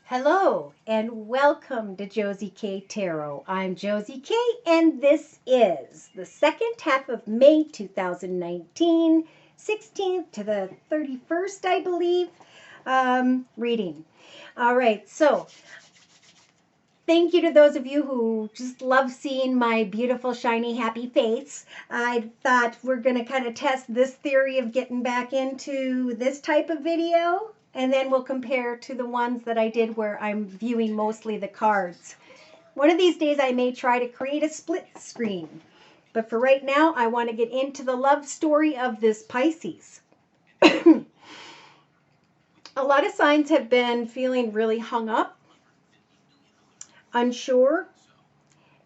Hello and welcome to Josie K Tarot. I'm Josie K and this is the second half of May 2019, 16th to the 31st, I believe, reading. All right, so thank you to those of you who just love seeing my beautiful, shiny, happy face. I thought we're going to kind of test this theory of getting back into this type of video, and then we'll compare to the ones that I did where I'm viewing mostly the cards. One of these days I may try to create a split screen, but for right now I want to get into the love story of this Pisces. A lot of signs have been feeling really hung up, unsure,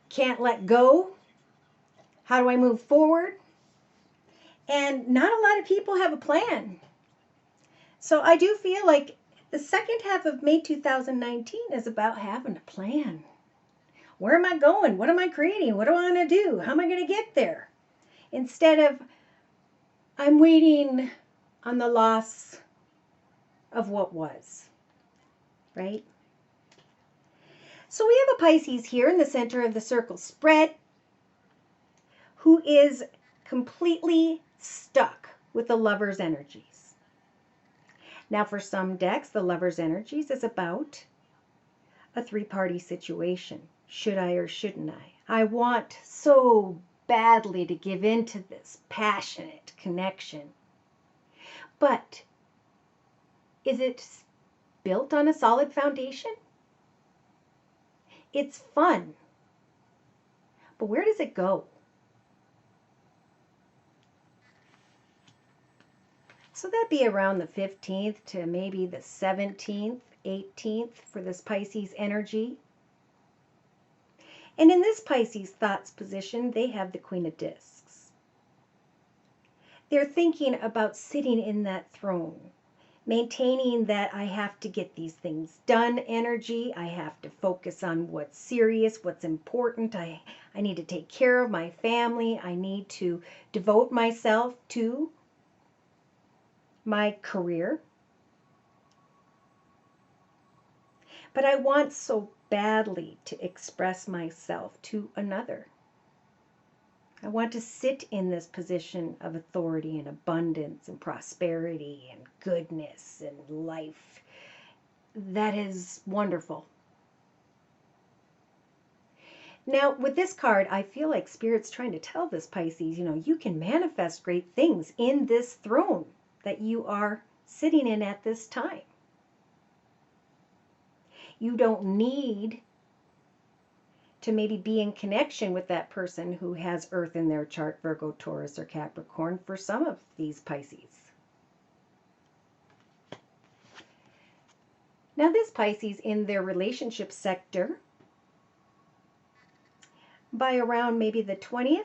can't let go. How do I move forward? And not a lot of people have a plan. So I do feel like the second half of May 2019 is about having a plan. Where am I going? What am I creating? What do I want to do? How am I going to get there? Instead of, I'm waiting on the loss of what was, right? So we have a Pisces here in the center of the circle spread who is completely stuck with the Lover's energies. Now for some decks, the Lover's energies is about a three-party situation. Should I or shouldn't I? I want so badly to give in to this passionate connection. But is it built on a solid foundation? It's fun. But where does it go? So that'd be around the 15th to maybe the 17th, 18th for this Pisces energy. And in this Pisces thoughts position, they have the Queen of Discs. They're thinking about sitting in that throne, maintaining that I have to get these things done energy. I have to focus on what's serious, what's important. I need to take care of my family. I need to devote myself to my career. But I want so badly to express myself to another. I want to sit in this position of authority and abundance and prosperity and goodness and life. That is wonderful. Now, with this card, I feel like Spirit's trying to tell this Pisces, you can manifest great things in this throne that you are sitting in at this time. You don't need to maybe be in connection with that person who has Earth in their chart, Virgo, Taurus, or Capricorn for some of these Pisces. Now this Pisces in their relationship sector, by around maybe the 20th,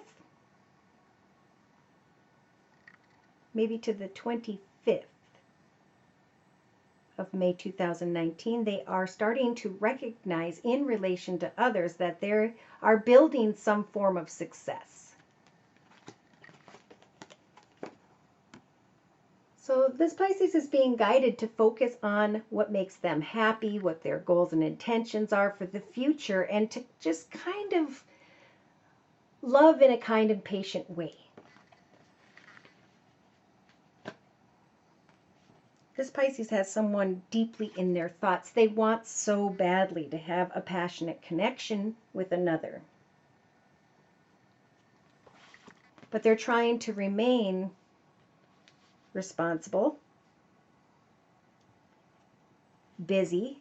maybe to the 25th of May 2019, they are starting to recognize in relation to others that they are building some form of success. So this Pisces is being guided to focus on what makes them happy, what their goals and intentions are for the future, and to just kind of love in a kind and patient way. This Pisces has someone deeply in their thoughts. They want so badly to have a passionate connection with another. But they're trying to remain responsible, busy.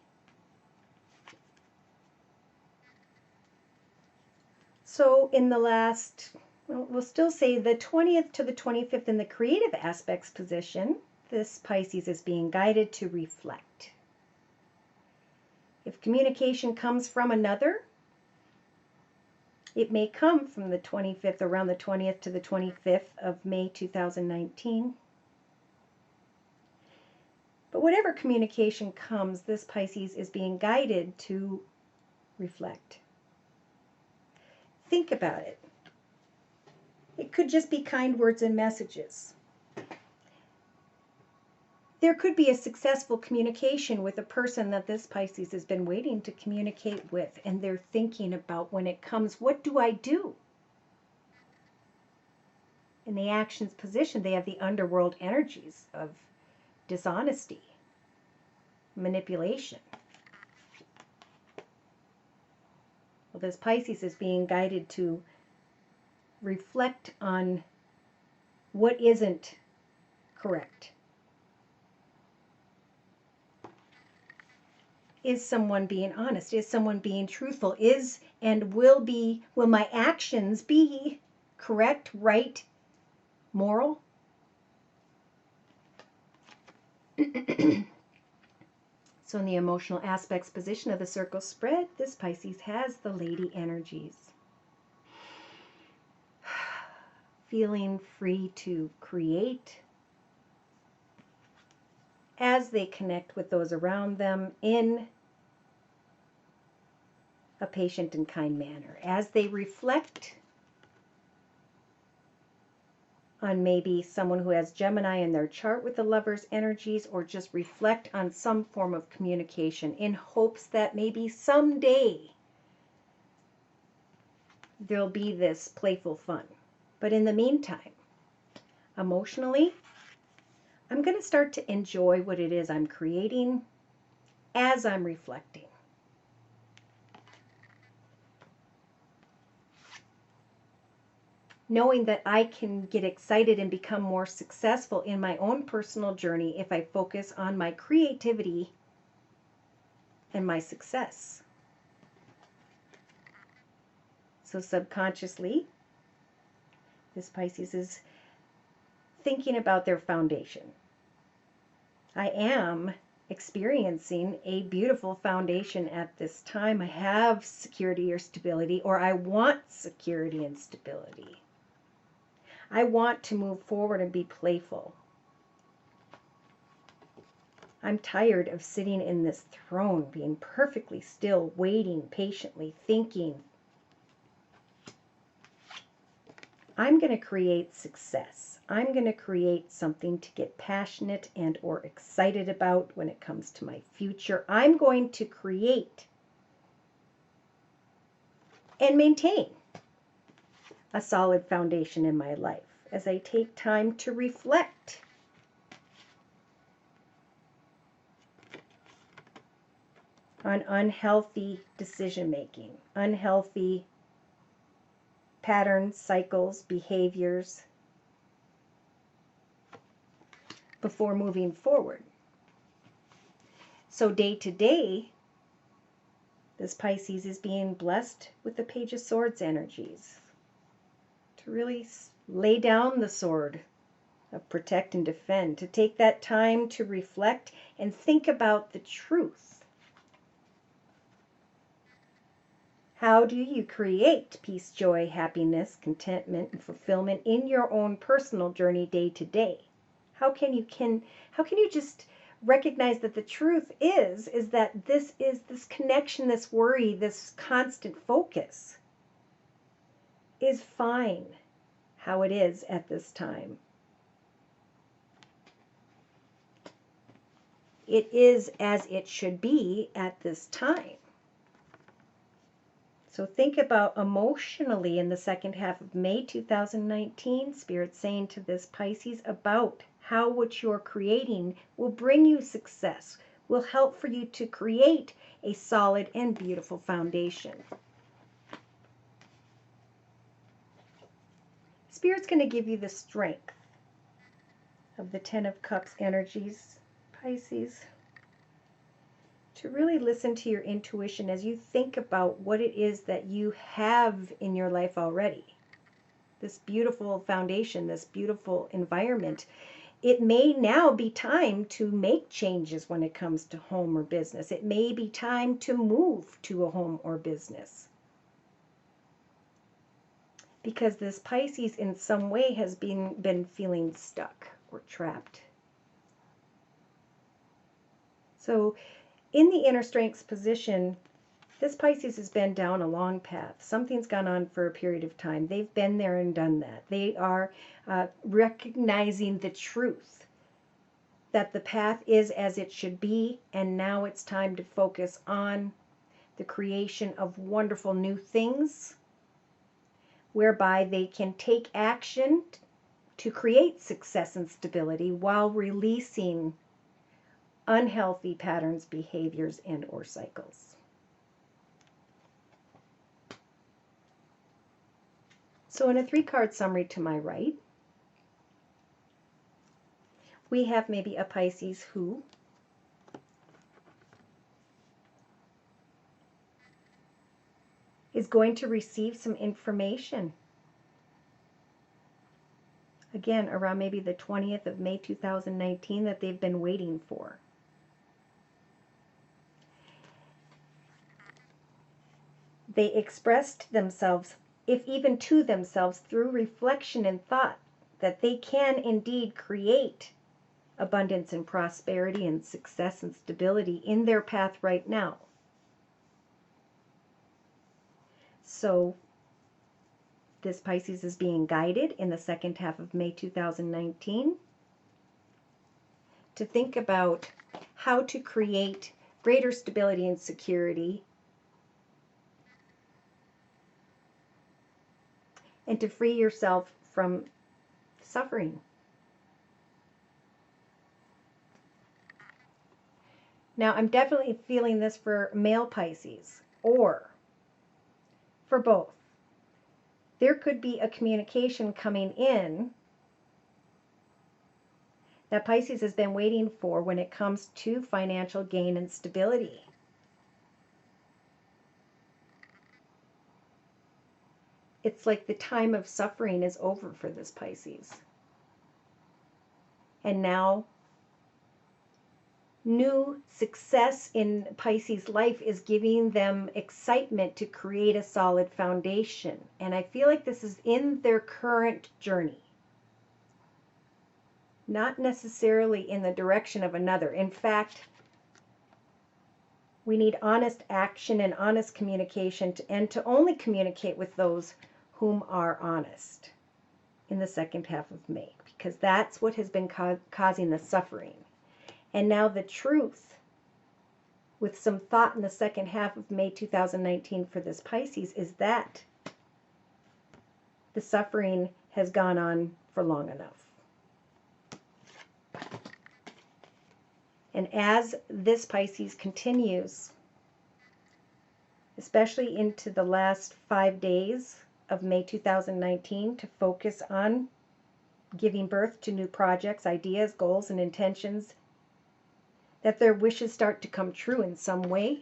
So in the last, we'll still say the 20th to the 25th in the creative aspects position, this Pisces is being guided to reflect. If communication comes from another, it may come from the 25th, around the 20th to the 25th of May 2019. But whatever communication comes, this Pisces is being guided to reflect. Think about it. It could just be kind words and messages. there could be a successful communication with a person that this Pisces has been waiting to communicate with, and they're thinking about, when it comes, what do I do? In the actions position, they have the underworld energies of dishonesty, manipulation. Well, this Pisces is being guided to reflect on what isn't correct. Is someone being honest? Is someone being truthful? Is and will my actions be correct, right, moral? So in the emotional aspects position of the circle spread, this Pisces has the lady energies. Feeling free to create as they connect with those around them in a patient and kind manner, as they reflect on maybe someone who has Gemini in their chart with the Lover's energies, or just reflect on some form of communication in hopes that maybe someday there'll be this playful fun. But in the meantime, emotionally, I'm going to start to enjoy what it is I'm creating as I'm reflecting. Knowing that I can get excited and become more successful in my own personal journey if I focus on my creativity and my success. So subconsciously, this Pisces is thinking about their foundation. I am experiencing a beautiful foundation at this time. I have security or stability, or I want security and stability. I want to move forward and be playful. I'm tired of sitting in this throne, being perfectly still, waiting patiently, thinking. I'm going to create success. I'm going to create something to get passionate and or excited about when it comes to my future. I'm going to create and maintain a solid foundation in my life as I take time to reflect on unhealthy decision making, unhealthy patterns, cycles, behaviors before moving forward. So day to day, this Pisces is being blessed with the Page of Swords energies to really lay down the sword of protect and defend, to take that time to reflect and think about the truth. How do you create peace, joy, happiness, contentment, and fulfillment in your own personal journey day to day? How can you just recognize that the truth is that this connection, this worry, this constant focus is fine how it is at this time. It is as it should be at this time. So think about emotionally in the second half of May 2019, Spirit saying to this Pisces about how what you're creating will bring you success, will help for you to create a solid and beautiful foundation. Spirit's going to give you the strength of the Ten of Cups energies, Pisces, to really listen to your intuition as you think about what it is that you have in your life already. This beautiful foundation, this beautiful environment. It may now be time to make changes when it comes to home or business. It may be time to move to a home or business. Because this Pisces in some way has been feeling stuck or trapped. So in the inner strengths position, this Pisces has been down a long path. Something's gone on for a period of time. They've been there and done that. They are recognizing the truth that the path is as it should be, and now it's time to focus on the creation of wonderful new things whereby they can take action to create success and stability while releasing unhealthy patterns, behaviors, and or cycles. So in a 3-card summary to my right, we have maybe a Pisces who is going to receive some information. Again, around maybe the 20th of May 2019 that they've been waiting for. They expressed themselves, if even to themselves, through reflection and thought, that they can indeed create abundance and prosperity and success and stability in their path right now. So this Pisces is being guided in the second half of May 2019 to think about how to create greater stability and security and to free yourself from suffering. Now, I'm definitely feeling this for male Pisces, or for both. There could be a communication coming in that Pisces has been waiting for when it comes to financial gain and stability. It's like the time of suffering is over for this Pisces. And now, new success in Pisces life is giving them excitement to create a solid foundation. And I feel like this is in their current journey, not necessarily in the direction of another. In fact, we need honest action and honest communication and to only communicate with those whom are honest in the second half of May, because that's what has been causing the suffering. And now the truth, with some thought in the second half of May 2019 for this Pisces, is that the suffering has gone on for long enough. And as this Pisces continues, especially into the last 5 days of May 2019, to focus on giving birth to new projects, ideas, goals, and intentions, that their wishes start to come true in some way.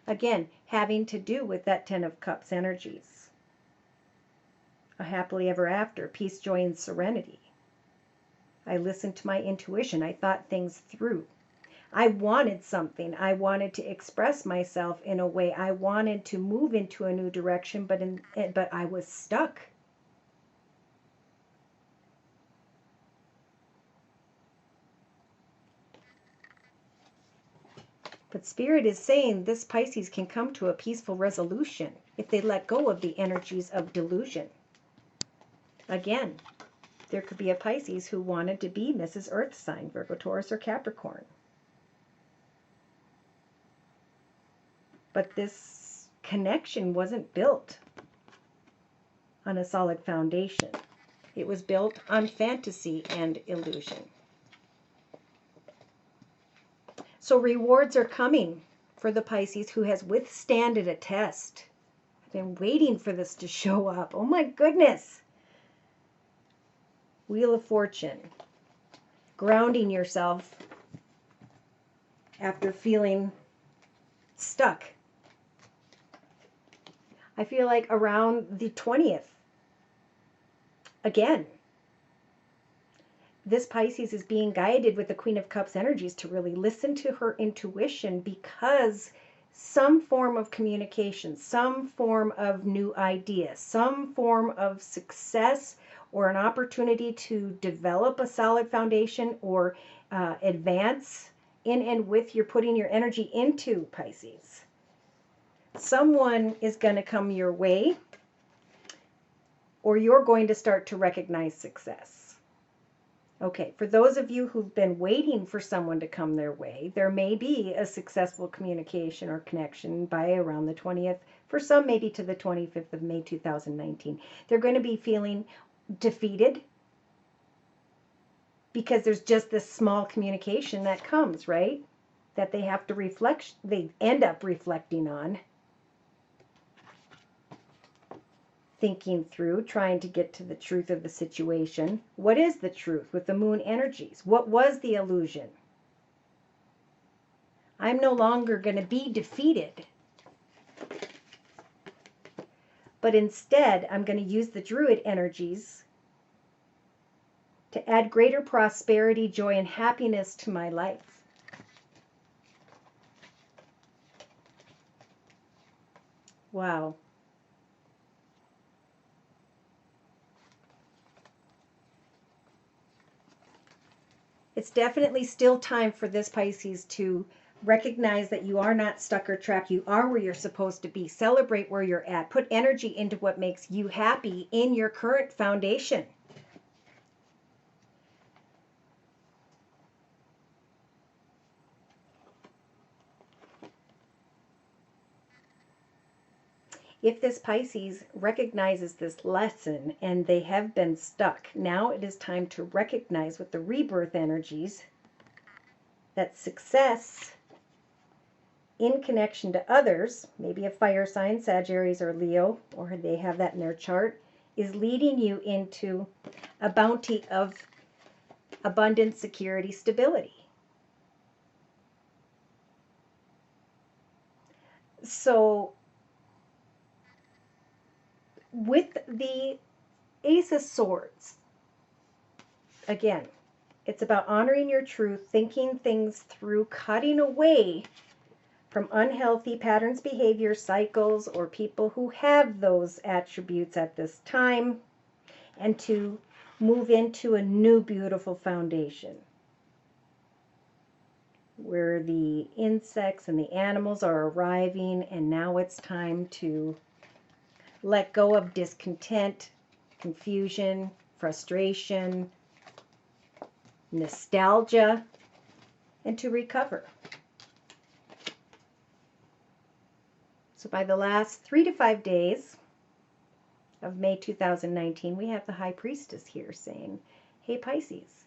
Again, having to do with that 10 of Cups energies. A happily ever after, peace, joy, and serenity. I listened to my intuition. I thought things through. I wanted something. I wanted to express myself in a way. I wanted to move into a new direction, but I was stuck. But Spirit is saying this Pisces can come to a peaceful resolution if they let go of the energies of delusion. Again, there could be a Pisces who wanted to be Mrs. Earth sign, Virgo, Taurus, or Capricorn. But this connection wasn't built on a solid foundation. It was built on fantasy and illusion. So rewards are coming for the Pisces who has withstanded a test. I've been waiting for this to show up. Oh my goodness. Wheel of Fortune. Grounding yourself after feeling stuck. I feel like around the 20th, again, this Pisces is being guided with the Queen of Cups energies to really listen to her intuition, because some form of communication, some form of new idea, some form of success or an opportunity to develop a solid foundation or advance in and with you're putting your energy into, Pisces. Someone is going to come your way, or you're going to start to recognize success. Okay, for those of you who've been waiting for someone to come their way, there may be a successful communication or connection by around the 20th, for some maybe to the 25th of May 2019. They're going to be feeling defeated because there's just this small communication that comes, right? That they have to reflect, they end up reflecting on, thinking through, trying to get to the truth of the situation. What is the truth with the moon energies? What was the illusion? I'm no longer going to be defeated, but instead I'm going to use the Druid energies to add greater prosperity, joy, and happiness to my life. Wow. It's definitely still time for this Pisces to recognize that you are not stuck or trapped. You are where you're supposed to be. Celebrate where you're at. Put energy into what makes you happy in your current foundation. If this Pisces recognizes this lesson and they have been stuck, now it is time to recognize with the rebirth energies that success in connection to others, maybe a fire sign, Sagittarius or Leo, or they have that in their chart, is leading you into a bounty of abundance, security, stability. So with the Ace of Swords, again, it's about honoring your truth, thinking things through, cutting away from unhealthy patterns, behavior, cycles, or people who have those attributes at this time, and to move into a new beautiful foundation where the insects and the animals are arriving, and now it's time to let go of discontent, confusion, frustration, nostalgia, and to recover. So by the last 3 to 5 days of May 2019, we have the High Priestess here saying, hey Pisces,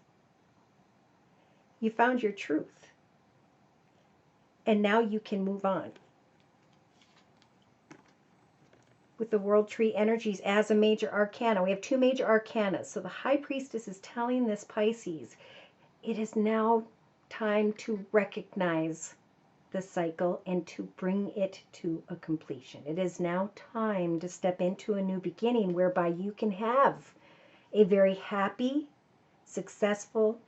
you found your truth, and now you can move on. With the World Tree energies as a major arcana, we have 2 major arcanas. So the High Priestess is telling this Pisces, it is now time to recognize the cycle and to bring it to a completion. It is now time to step into a new beginning whereby you can have a very happy, successful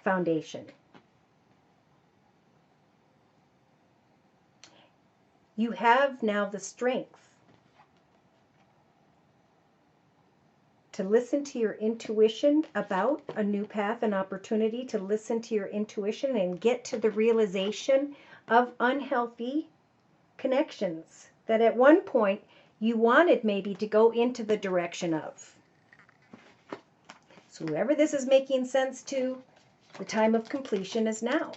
foundation. You have now the strength to listen to your intuition about a new path and opportunity, to listen to your intuition and get to the realization of unhealthy connections that at one point you wanted maybe to go into the direction of. So whoever this is making sense to, the time of completion is now.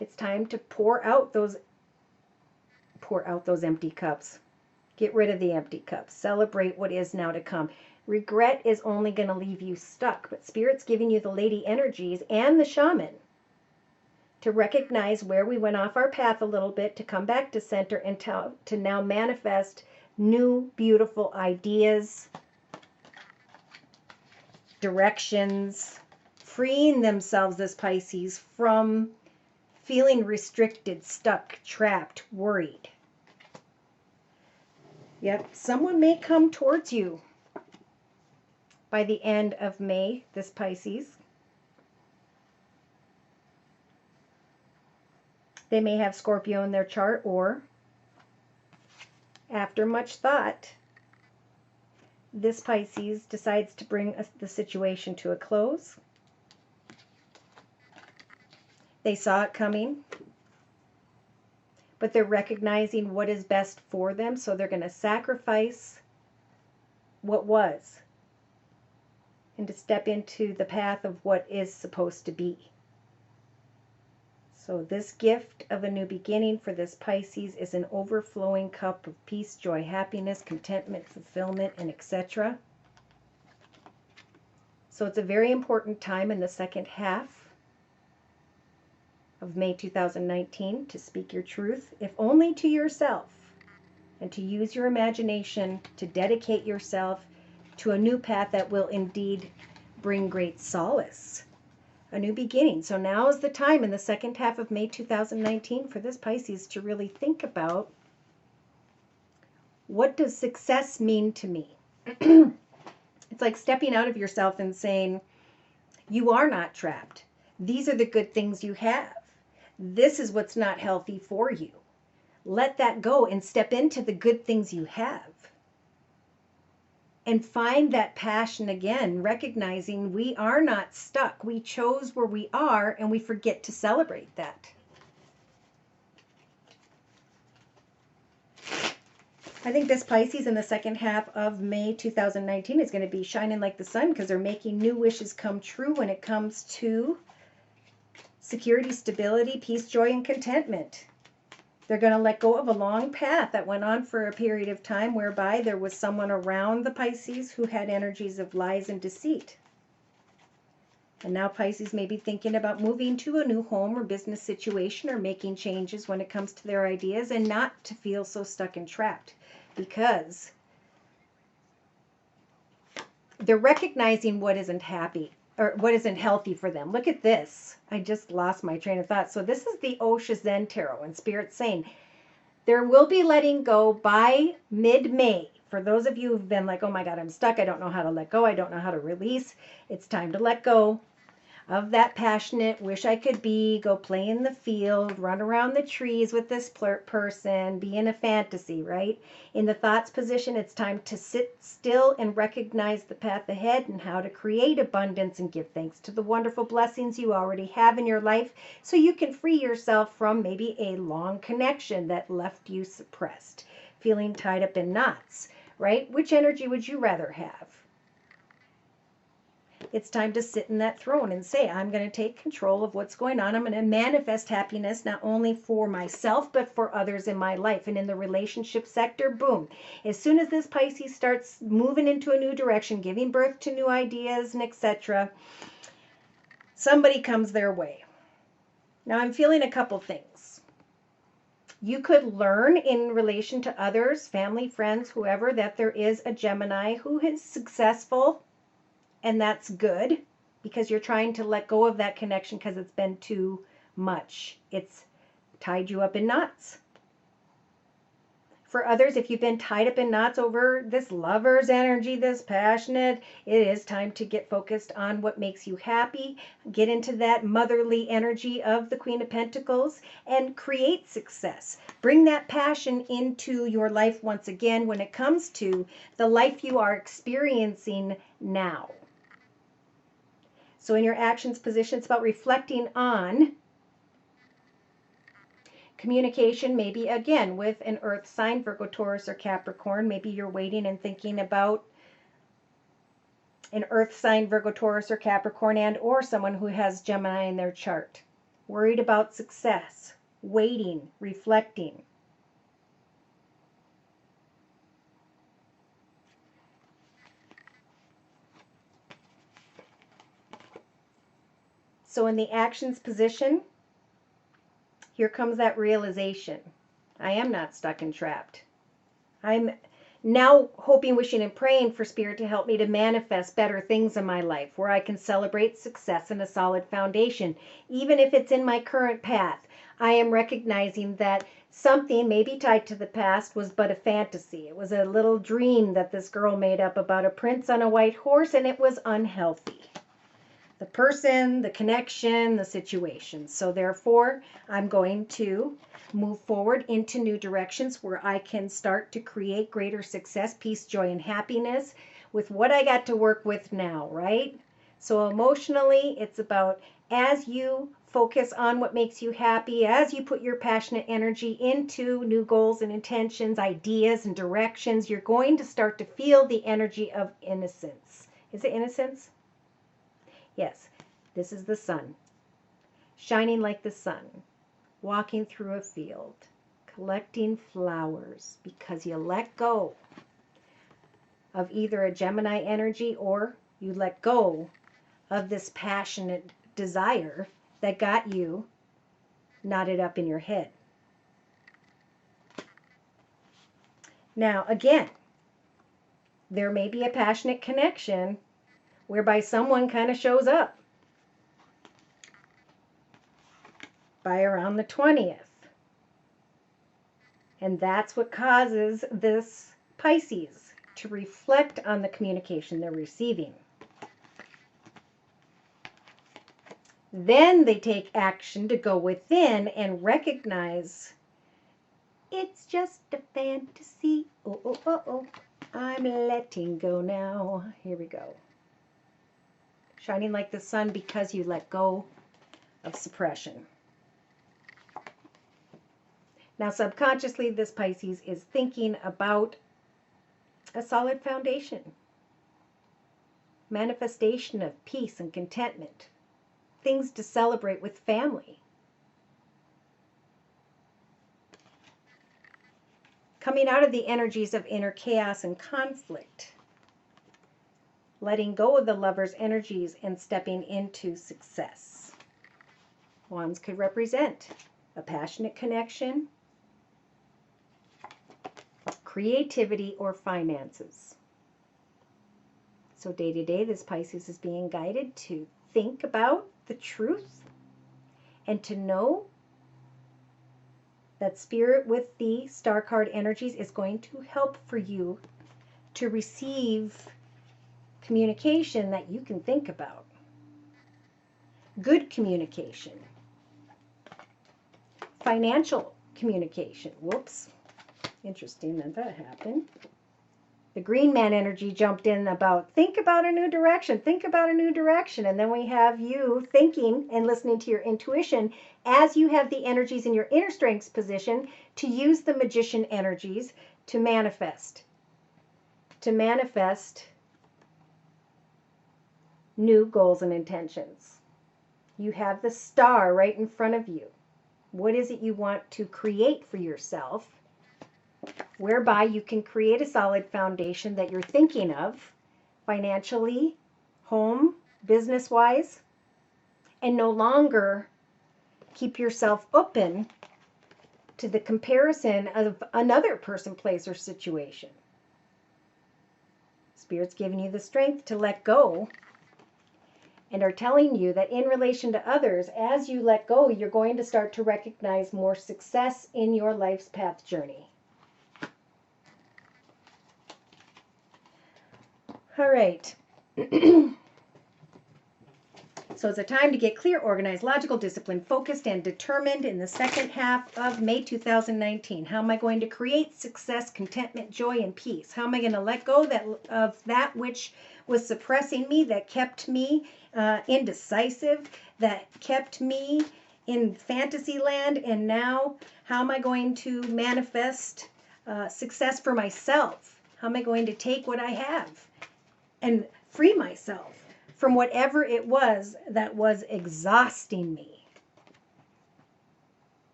It's time to pour out those empty cups. Get rid of the empty cups. Celebrate what is now to come. Regret is only going to leave you stuck, but Spirit's giving you the lady energies and the shaman to recognize where we went off our path a little bit, to come back to center and to now manifest new, beautiful ideas, directions, freeing themselves as Pisces from feeling restricted, stuck, trapped, worried. Yep, someone may come towards you by the end of May, this Pisces. They may have Scorpio in their chart, or after much thought, this Pisces decides to bring the situation to a close. They saw it coming, but they're recognizing what is best for them, so they're going to sacrifice what was and to step into the path of what is supposed to be. So this gift of a new beginning for this Pisces is an overflowing cup of peace, joy, happiness, contentment, fulfillment, and etc. So it's a very important time in the second half of May 2019 to speak your truth, if only to yourself, and to use your imagination to dedicate yourself to a new path that will indeed bring great solace. A new beginning. So now is the time in the second half of May 2019 for this Pisces to really think about, what does success mean to me? It's like stepping out of yourself and saying, you are not trapped. These are the good things you have. This is what's not healthy for you. Let that go and step into the good things you have. And find that passion again, recognizing we are not stuck. We chose where we are, and we forget to celebrate that. I think this Pisces in the second half of May 2019 is going to be shining like the sun, because they're making new wishes come true when it comes to security, stability, peace, joy, and contentment. They're going to let go of a long path that went on for a period of time whereby there was someone around the Pisces who had energies of lies and deceit. And now Pisces may be thinking about moving to a new home or business situation, or making changes when it comes to their ideas, and not to feel so stuck and trapped, because they're recognizing what isn't happy or what isn't healthy for them. Look at this. I just lost my train of thought. So this is the Osha Zen Tarot, and Spirit's saying there will be letting go by mid-May. For those of you who've been like, oh my God, I'm stuck. I don't know how to let go. I don't know how to release. It's time to let go of that passionate, wish I could be, go play in the field, run around the trees with this person, be in a fantasy, right? In the thoughts position, it's time to sit still and recognize the path ahead and how to create abundance and give thanks to the wonderful blessings you already have in your life, so you can free yourself from maybe a long connection that left you suppressed, feeling tied up in knots, right? Which energy would you rather have? It's time to sit in that throne and say, I'm going to take control of what's going on. I'm going to manifest happiness, not only for myself, but for others in my life. And in the relationship sector, boom. As soon as this Pisces starts moving into a new direction, giving birth to new ideas and etc., somebody comes their way. Now I'm feeling a couple things. You could learn in relation to others, family, friends, whoever, that there is a Gemini who is successful. And that's good, because you're trying to let go of that connection because it's been too much. It's tied you up in knots. For others, if you've been tied up in knots over this lover's energy, this passionate, it is time to get focused on what makes you happy, get into that motherly energy of the Queen of Pentacles, and create success. Bring that passion into your life once again when it comes to the life you are experiencing now. So in your actions position, it's about reflecting on communication, maybe again with an earth sign, Virgo, Taurus, or Capricorn. Maybe you're waiting and thinking about an earth sign, Virgo, Taurus, or Capricorn, and or someone who has Gemini in their chart. Worried about success, waiting, reflecting. So in the actions position, here comes that realization. I am not stuck and trapped. I'm now hoping, wishing, and praying for Spirit to help me to manifest better things in my life, where I can celebrate success and a solid foundation. Even if it's in my current path, I am recognizing that something maybe tied to the past was but a fantasy. It was a little dream that this girl made up about a prince on a white horse, and it was unhealthy. The person, the connection, the situation. So therefore, I'm going to move forward into new directions where I can start to create greater success, peace, joy, and happiness with what I got to work with now, right? So emotionally, it's about, as you focus on what makes you happy, as you put your passionate energy into new goals and intentions, ideas and directions, you're going to start to feel the energy of innocence. Is it innocence? Yes, this is the sun, shining like the sun, walking through a field, collecting flowers because you let go of either a Gemini energy or you let go of this passionate desire that got you knotted up in your head. Now, again, there may be a passionate connection whereby someone kind of shows up by around the 20th. And that's what causes this Pisces to reflect on the communication they're receiving. Then they take action to go within and recognize it's just a fantasy. Oh, oh, oh, oh. I'm letting go now. Here we go. Shining like the sun because you let go of suppression. Now, subconsciously, this Pisces is thinking about a solid foundation, manifestation of peace and contentment, things to celebrate with family. Coming out of the energies of inner chaos and conflict, letting go of the lover's energies and stepping into success. Wands could represent a passionate connection, creativity, or finances. So day to day, this Pisces is being guided to think about the truth and to know that Spirit with the star card energies is going to help for you to receive communication that you can think about. Good communication. Financial communication. Whoops. Interesting that that happened. The green man energy jumped in about think about a new direction, think about a new direction. And then we have you thinking and listening to your intuition as you have the energies in your inner strengths position to use the magician energies to manifest new goals and intentions. You have the star right in front of you. What is it you want to create for yourself? Whereby you can create a solid foundation that you're thinking of financially, home, business-wise, and no longer keep yourself open to the comparison of another person, place, or situation. Spirit's giving you the strength to let go and are telling you that in relation to others, as you let go, you're going to start to recognize more success in your life's path journey. All right. So it's a time to get clear, organized, logical, disciplined, focused, and determined in the second half of May 2019. How am I going to create success, contentment, joy, and peace? How am I going to let go of that which was suppressing me, that kept me indecisive, that kept me in fantasy land? And now, how am I going to manifest success for myself? How am I going to take what I have and free myself from whatever it was that was exhausting me?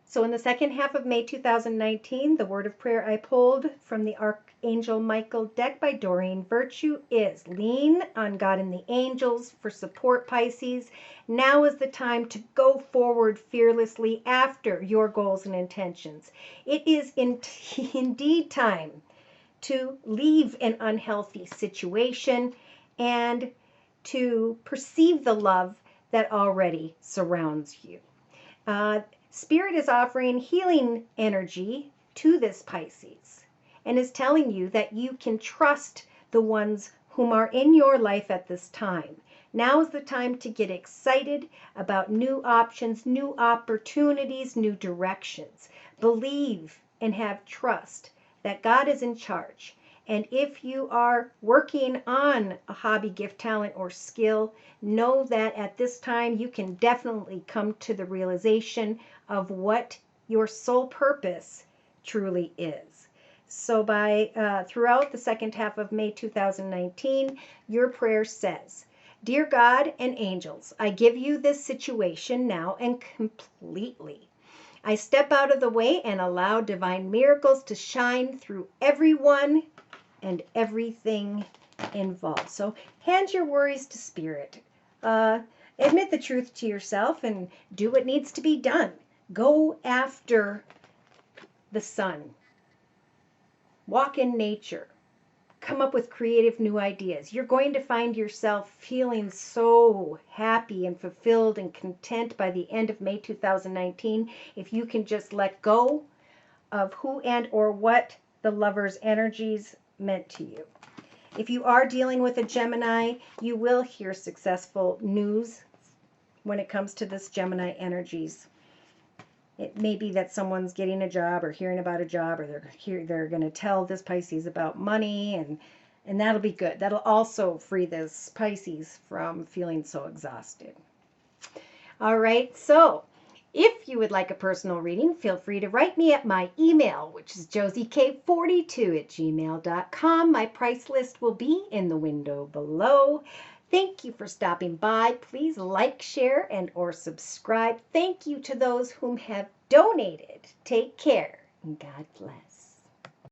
So in the second half of May 2019, the word of prayer I pulled from the Archangel Michael deck by Doreen Virtue is lean on God and the angels for support, Pisces. Now is the time to go forward fearlessly after your goals and intentions. It is indeed time to leave an unhealthy situation and to perceive the love that already surrounds you. Spirit is offering healing energy to this Pisces and is telling you that you can trust the ones whom are in your life at this time. Now is the time to get excited about new options, new opportunities, new directions. Believe and have trust that God is in charge. And if you are working on a hobby, gift, talent, or skill, know that at this time you can definitely come to the realization of what your sole purpose truly is. So throughout the second half of May 2019, your prayer says, Dear God and angels, I give you this situation now and completely. I step out of the way and allow divine miracles to shine through everyone and everything involved. So hand your worries to Spirit. Admit the truth to yourself and do what needs to be done. Go after the sun. Walk in nature. Come up with creative new ideas. You're going to find yourself feeling so happy and fulfilled and content by the end of May 2019 if you can just let go of who and or what the lover's energies meant to you. If you are dealing with a Gemini, you will hear successful news when it comes to this Gemini energies. It may be that someone's getting a job or hearing about a job, or they're going to tell this Pisces about money, and that'll be good. That'll also free this Pisces from feeling so exhausted. All right, so if you would like a personal reading, feel free to write me at my email, which is josiek42@gmail.com. My price list will be in the window below. Thank you for stopping by. Please like, share, and or subscribe. Thank you to those whom have donated. Take care, and God bless.